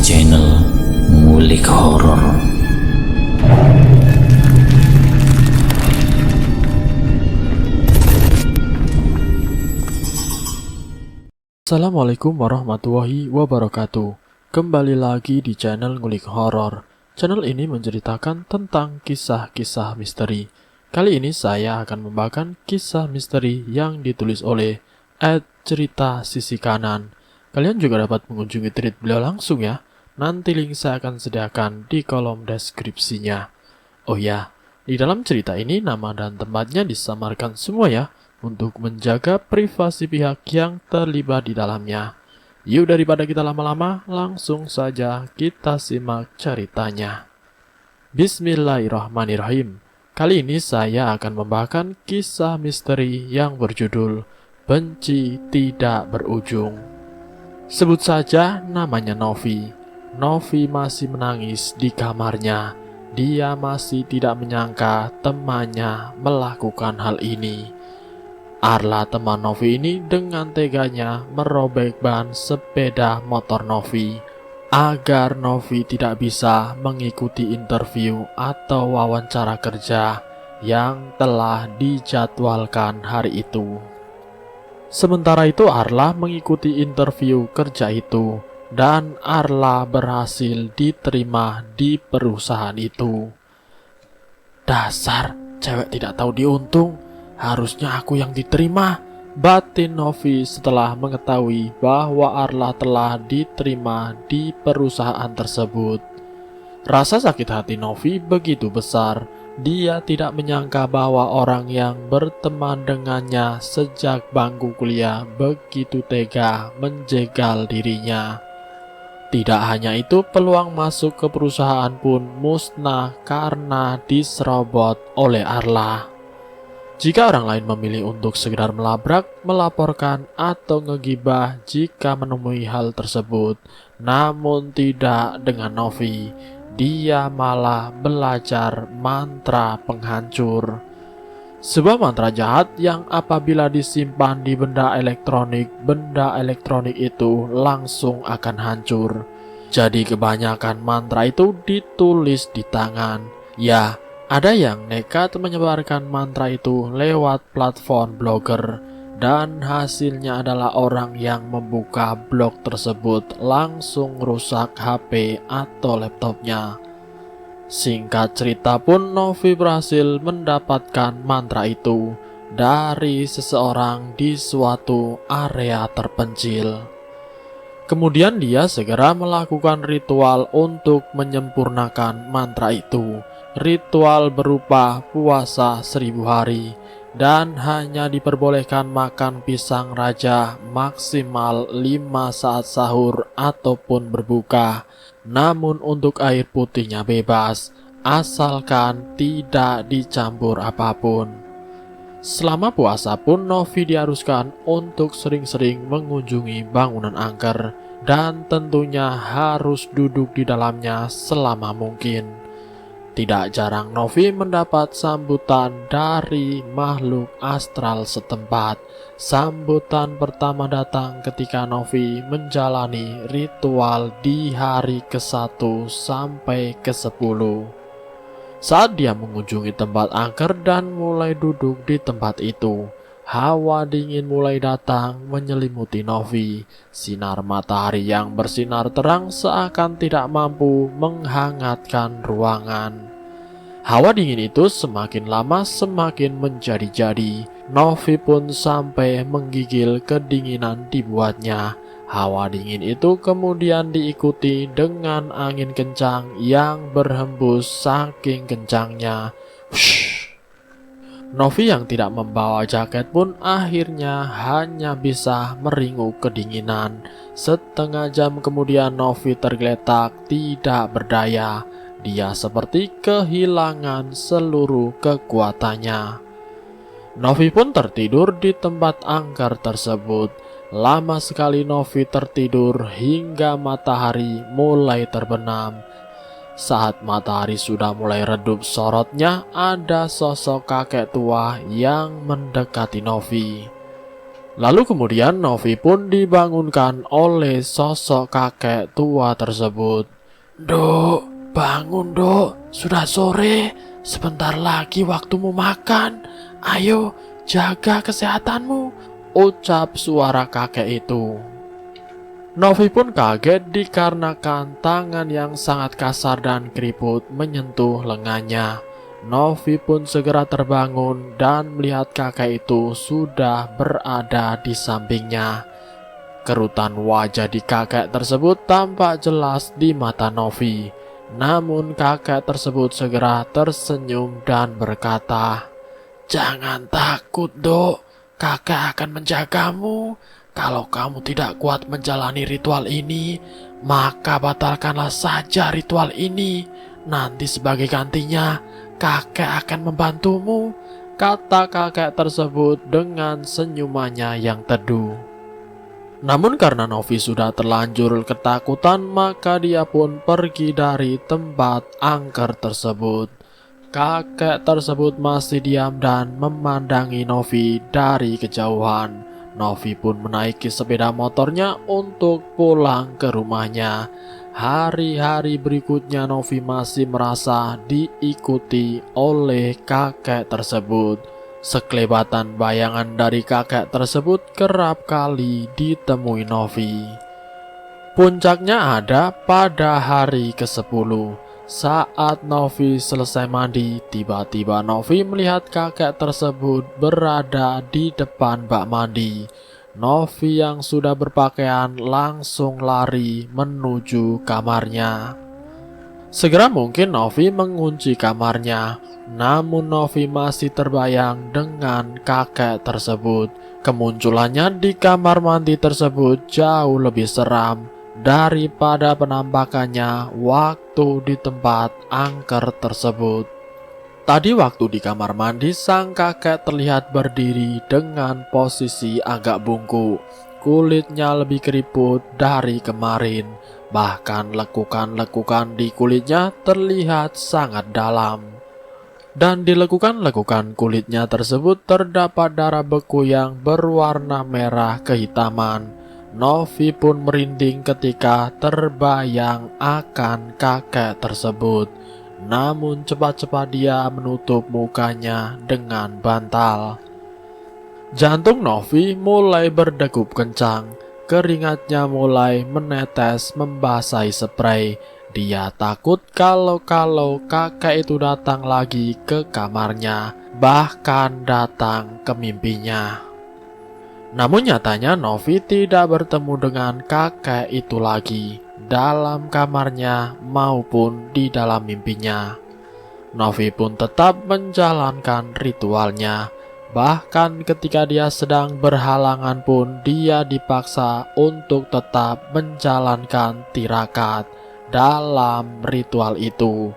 channel Ngulik Horor. Assalamualaikum warahmatullahi wabarakatuh. Kembali lagi di channel Ngulik Horor. Channel ini menceritakan tentang kisah-kisah misteri. Kali ini saya akan membawakan kisah misteri yang ditulis oleh @cerita sisi kanan. Kalian juga dapat mengunjungi tweet beliau langsung ya. Nanti link saya akan sediakan di kolom deskripsinya. Oh ya, di dalam cerita ini nama dan tempatnya disamarkan semua ya, untuk menjaga privasi pihak yang terlibat di dalamnya. Yuk daripada kita lama-lama, langsung saja kita simak ceritanya. Bismillahirrahmanirrahim. Kali ini saya akan membawakan kisah misteri yang berjudul Benci Tidak Berujung. Sebut saja namanya Novi. Novi masih menangis di kamarnya. Dia masih tidak menyangka temannya melakukan hal ini. Arla, teman Novi ini, dengan teganya merobek ban sepeda motor Novi agar Novi tidak bisa mengikuti interview atau wawancara kerja yang telah dijadwalkan hari itu. Sementara itu Arla mengikuti interview kerja itu dan Arla berhasil diterima di perusahaan itu. Dasar cewek tidak tahu diuntung. Harusnya aku yang diterima, batin Novi setelah mengetahui bahwa Arla telah diterima di perusahaan tersebut. Rasa sakit hati Novi begitu besar. Dia tidak menyangka bahwa orang yang berteman dengannya sejak bangku kuliah begitu tega menjegal dirinya. Tidak hanya itu, peluang masuk ke perusahaan pun musnah karena diserobot oleh Arla. Jika orang lain memilih untuk sekedar melabrak, melaporkan, atau ngegibah jika menemui hal tersebut, namun tidak dengan Novi. Dia malah belajar mantra penghancur. Sebuah mantra jahat yang apabila disimpan di benda elektronik itu langsung akan hancur. Jadi kebanyakan mantra itu ditulis di tangan. Ya, ada yang nekat menyebarkan mantra itu lewat platform blogger, dan hasilnya adalah orang yang membuka blog tersebut langsung rusak HP atau laptopnya. Singkat cerita pun Novi berhasil mendapatkan mantra itu dari seseorang di suatu area terpencil. Kemudian dia segera melakukan ritual untuk menyempurnakan mantra itu. Ritual berupa puasa 1000 hari dan hanya diperbolehkan makan pisang raja maksimal 5 saat sahur ataupun berbuka. Namun untuk air putihnya bebas, asalkan tidak dicampur apapun. Selama puasa pun Novi diharuskan untuk sering-sering mengunjungi bangunan angker dan tentunya harus duduk di dalamnya selama mungkin. Tidak jarang Novi mendapat sambutan dari makhluk astral setempat. Sambutan pertama datang ketika Novi menjalani ritual di hari ke-1 sampai ke-10. Saat dia mengunjungi tempat angker dan mulai duduk di tempat itu, hawa dingin mulai datang menyelimuti Novi. Sinar matahari yang bersinar terang seakan tidak mampu menghangatkan ruangan. Hawa dingin itu semakin lama semakin menjadi-jadi. Novi pun sampai menggigil kedinginan dibuatnya. Hawa dingin itu kemudian diikuti dengan angin kencang yang berhembus saking kencangnya. Novi yang tidak membawa jaket pun akhirnya hanya bisa meringu kedinginan. Setengah jam kemudian Novi tergeletak tidak berdaya. Dia seperti kehilangan seluruh kekuatannya. Novi pun tertidur di tempat angker tersebut. Lama sekali Novi tertidur hingga matahari mulai terbenam. Saat matahari sudah mulai redup sorotnya, ada sosok kakek tua yang mendekati Novi. Lalu kemudian Novi pun dibangunkan oleh sosok kakek tua tersebut. "Dok, bangun dok, sudah sore, sebentar lagi waktumu makan. Ayo, jaga kesehatanmu," ucap suara kakek itu. Novi pun kaget dikarenakan tangan yang sangat kasar dan keriput menyentuh lengannya. Novi pun segera terbangun dan melihat kakek itu sudah berada di sampingnya. Kerutan wajah di kakek tersebut tampak jelas di mata Novi. Namun kakek tersebut segera tersenyum dan berkata, "Jangan takut dok, kakek akan menjagamu. Kalau kamu tidak kuat menjalani ritual ini, maka batalkanlah saja ritual ini. Nanti sebagai gantinya, kakek akan membantumu," kata kakek tersebut dengan senyumannya yang teduh. Namun karena Novi sudah terlanjur ketakutan, maka dia pun pergi dari tempat angker tersebut. Kakek tersebut masih diam dan memandangi Novi dari kejauhan. Novi pun menaiki sepeda motornya untuk pulang ke rumahnya. Hari-hari berikutnya Novi masih merasa diikuti oleh kakek tersebut. Sekelebatan bayangan dari kakek tersebut kerap kali ditemui Novi. Puncaknya ada pada hari ke-10. Saat Novi selesai mandi, tiba-tiba Novi melihat kakek tersebut berada di depan bak mandi. Novi yang sudah berpakaian langsung lari menuju kamarnya. Segera mungkin Novi mengunci kamarnya, namun Novi masih terbayang dengan kakek tersebut. Kemunculannya di kamar mandi tersebut jauh lebih seram daripada penampakannya waktu di tempat angker tersebut. Tadi waktu di kamar mandi, sang kakek terlihat berdiri dengan posisi agak bungkuk. Kulitnya lebih keriput dari kemarin, bahkan lekukan-lekukan di kulitnya terlihat sangat dalam. Dan di lekukan-lekukan kulitnya tersebut terdapat darah beku yang berwarna merah kehitaman. Novi pun merinding ketika terbayang akan kakek tersebut. Namun cepat-cepat dia menutup mukanya dengan bantal. Jantung Novi mulai berdegup kencang. Keringatnya mulai menetes membasahi spray. Dia takut kalau kakek itu datang lagi ke kamarnya, bahkan datang ke mimpinya. Namun nyatanya Novi tidak bertemu dengan kakek itu lagi dalam kamarnya maupun di dalam mimpinya. Novi pun tetap menjalankan ritualnya. Bahkan ketika dia sedang berhalangan pun dia dipaksa untuk tetap menjalankan tirakat dalam ritual itu.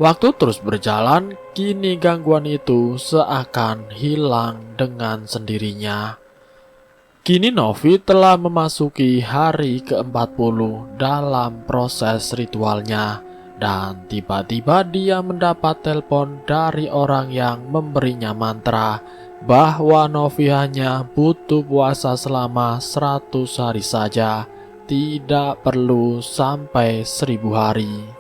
Waktu terus berjalan, kini gangguan itu seakan hilang dengan sendirinya. Kini Novi telah memasuki hari ke-40 dalam proses ritualnya, dan tiba-tiba dia mendapat telepon dari orang yang memberinya mantra bahwa Novi hanya butuh puasa selama 100 hari saja, tidak perlu sampai 1000 hari.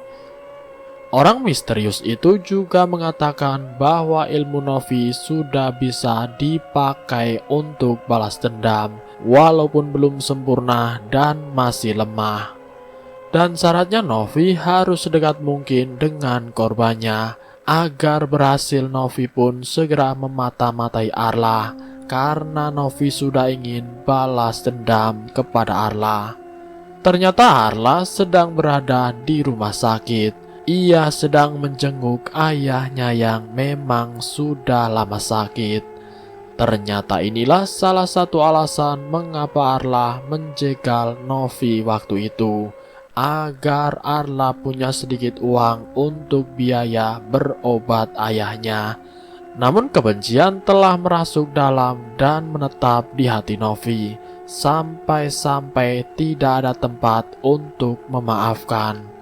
Orang misterius itu juga mengatakan bahwa ilmu Novi sudah bisa dipakai untuk balas dendam, walaupun belum sempurna dan masih lemah. Dan syaratnya Novi harus sedekat mungkin dengan korbannya, agar berhasil Novi pun segera memata-matai Arla, karena Novi sudah ingin balas dendam kepada Arla. Ternyata Arla sedang berada di rumah sakit. Ia sedang menjenguk ayahnya yang memang sudah lama sakit. Ternyata inilah salah satu alasan mengapa Arla menjegal Novi waktu itu, agar Arla punya sedikit uang untuk biaya berobat ayahnya. Namun kebencian telah merasuk dalam dan menetap di hati Novi, sampai-sampai tidak ada tempat untuk memaafkan.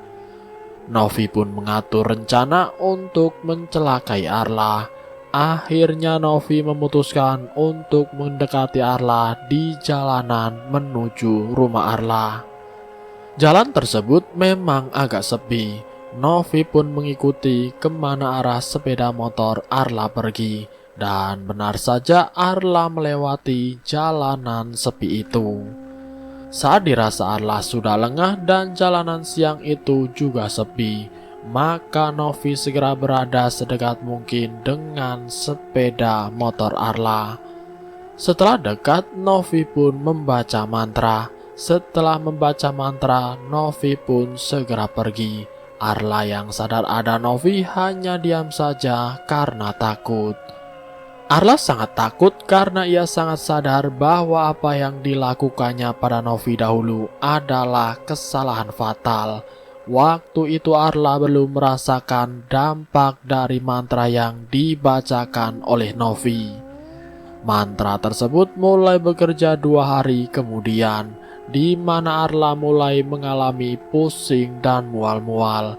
Novi pun mengatur rencana untuk mencelakai Arla. Akhirnya Novi memutuskan untuk mendekati Arla di jalanan menuju rumah Arla. Jalan tersebut memang agak sepi. Novi pun mengikuti kemana arah sepeda motor Arla pergi. Dan benar saja Arla melewati jalanan sepi itu. Saat dirasa Arla sudah lengah dan jalanan siang itu juga sepi, maka Novi segera berada sedekat mungkin dengan sepeda motor Arla. Setelah dekat, Novi pun membaca mantra. Setelah membaca mantra, Novi pun segera pergi. Arla yang sadar ada Novi hanya diam saja karena takut. Arla sangat takut karena ia sangat sadar bahwa apa yang dilakukannya pada Novi dahulu adalah kesalahan fatal. Waktu itu Arla belum merasakan dampak dari mantra yang dibacakan oleh Novi. Mantra tersebut mulai bekerja 2 hari kemudian, di mana Arla mulai mengalami pusing dan mual-mual.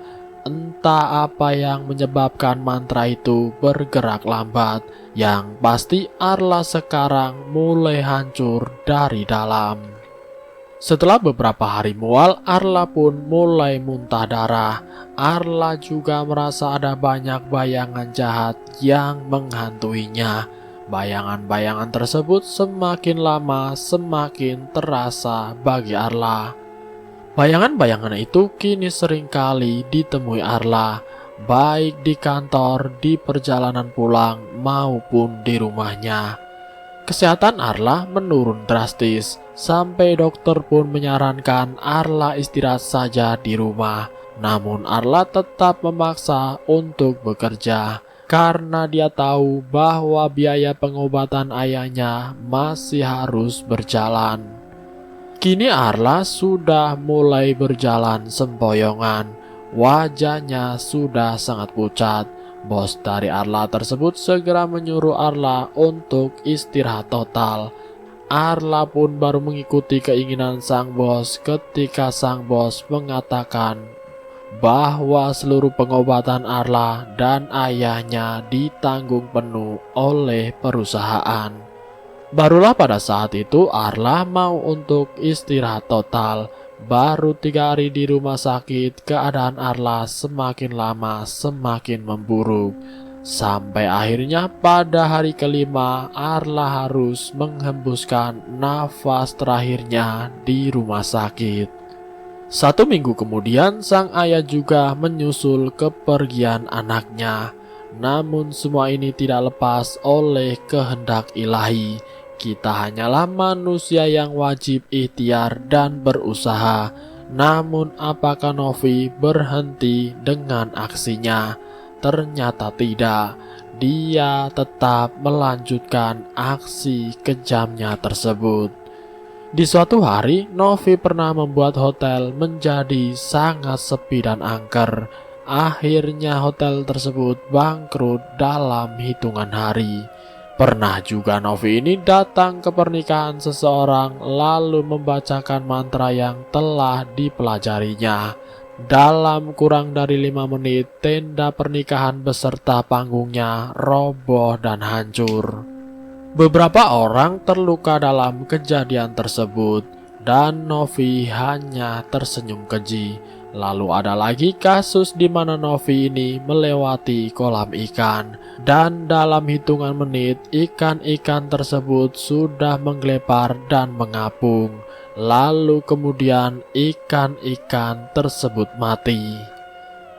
Entah apa yang menyebabkan mantra itu bergerak lambat. Yang pasti Arla sekarang mulai hancur dari dalam. Setelah beberapa hari mual, Arla pun mulai muntah darah. Arla juga merasa ada banyak bayangan jahat yang menghantuinya. Bayangan-bayangan tersebut semakin lama semakin terasa bagi Arla. Bayangan-bayangan itu kini seringkali ditemui Arla, baik di kantor, di perjalanan pulang, maupun di rumahnya. Kesehatan Arla menurun drastis, sampai dokter pun menyarankan Arla istirahat saja di rumah. Namun Arla tetap memaksa untuk bekerja, karena dia tahu bahwa biaya pengobatan ayahnya masih harus berjalan. Kini Arla sudah mulai berjalan sempoyongan. Wajahnya sudah sangat pucat. Bos dari Arla tersebut segera menyuruh Arla untuk istirahat total. Arla pun baru mengikuti keinginan sang bos ketika sang bos mengatakan bahwa seluruh pengobatan Arla dan ayahnya ditanggung penuh oleh perusahaan. Barulah pada saat itu Arla mau untuk istirahat total. Baru 3 hari di rumah sakit, keadaan Arla semakin lama semakin memburuk. Sampai akhirnya pada hari kelima Arla harus menghembuskan nafas terakhirnya di rumah sakit. 1 minggu kemudian sang ayah juga menyusul kepergian anaknya. Namun semua ini tidak lepas oleh kehendak ilahi. Kita hanyalah manusia yang wajib ikhtiar dan berusaha. Namun apakah Novi berhenti dengan aksinya? Ternyata tidak. Dia tetap melanjutkan aksi kejamnya tersebut. Di suatu hari, Novi pernah membuat hotel menjadi sangat sepi dan angker. Akhirnya hotel tersebut bangkrut dalam hitungan hari. Pernah juga Novi ini datang ke pernikahan seseorang lalu membacakan mantra yang telah dipelajarinya. Dalam kurang dari 5 menit, tenda pernikahan beserta panggungnya roboh dan hancur. Beberapa orang terluka dalam kejadian tersebut dan Novi hanya tersenyum keji. Lalu ada lagi kasus di mana Novi ini melewati kolam ikan dan dalam hitungan menit ikan-ikan tersebut sudah menggelepar dan mengapung. Lalu kemudian ikan-ikan tersebut mati.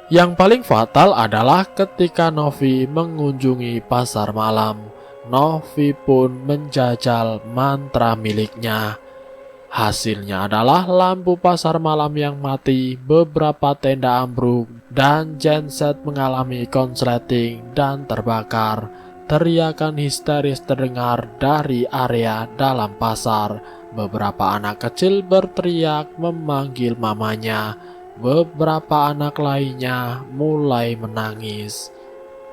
Yang paling fatal adalah ketika Novi mengunjungi pasar malam. Novi pun menjajal mantra miliknya. Hasilnya adalah lampu pasar malam yang mati, beberapa tenda ambruk, dan genset mengalami konsleting dan terbakar. Teriakan histeris terdengar dari area dalam pasar. Beberapa anak kecil berteriak memanggil mamanya. Beberapa anak lainnya mulai menangis.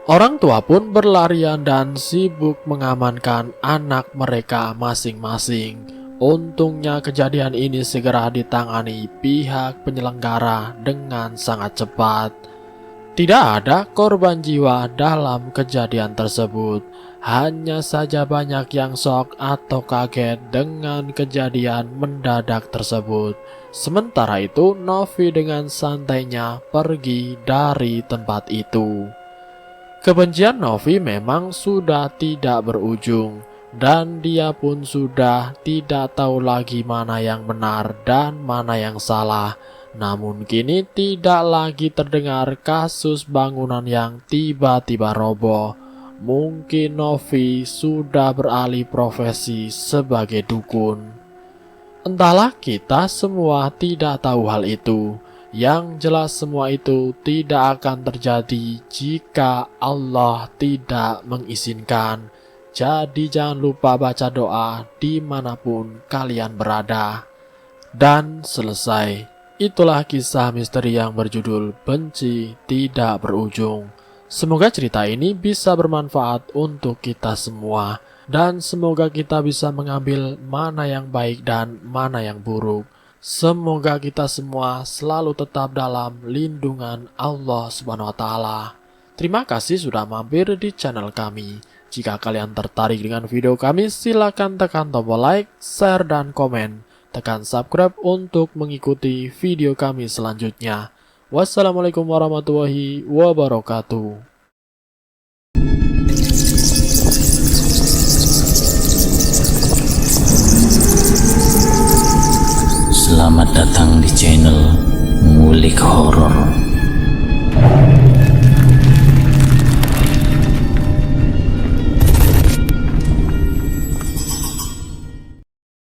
Orang tua pun berlarian dan sibuk mengamankan anak mereka masing-masing. Untungnya kejadian ini segera ditangani pihak penyelenggara dengan sangat cepat. Tidak ada korban jiwa dalam kejadian tersebut. Hanya saja banyak yang shock atau kaget dengan kejadian mendadak tersebut. Sementara itu, Novi dengan santainya pergi dari tempat itu. Kebencian Novi memang sudah tidak berujung, dan dia pun sudah tidak tahu lagi mana yang benar dan mana yang salah. Namun kini tidak lagi terdengar kasus bangunan yang tiba-tiba roboh. Mungkin Novi sudah beralih profesi sebagai dukun. Entahlah, kita semua tidak tahu hal itu. Yang jelas semua itu tidak akan terjadi jika Allah tidak mengizinkan. Jadi jangan lupa baca doa dimanapun kalian berada. Dan selesai. Itulah kisah misteri yang berjudul Benci Tidak Berujung. Semoga cerita ini bisa bermanfaat untuk kita semua. Dan semoga kita bisa mengambil mana yang baik dan mana yang buruk. Semoga kita semua selalu tetap dalam lindungan Allah Subhanahu wa Ta'ala. Terima kasih sudah mampir di channel kami. Jika kalian tertarik dengan video kami, silakan tekan tombol like, share, dan komen. Tekan subscribe untuk mengikuti video kami selanjutnya. Wassalamualaikum warahmatullahi wabarakatuh. Selamat datang di channel Ngulik Horor.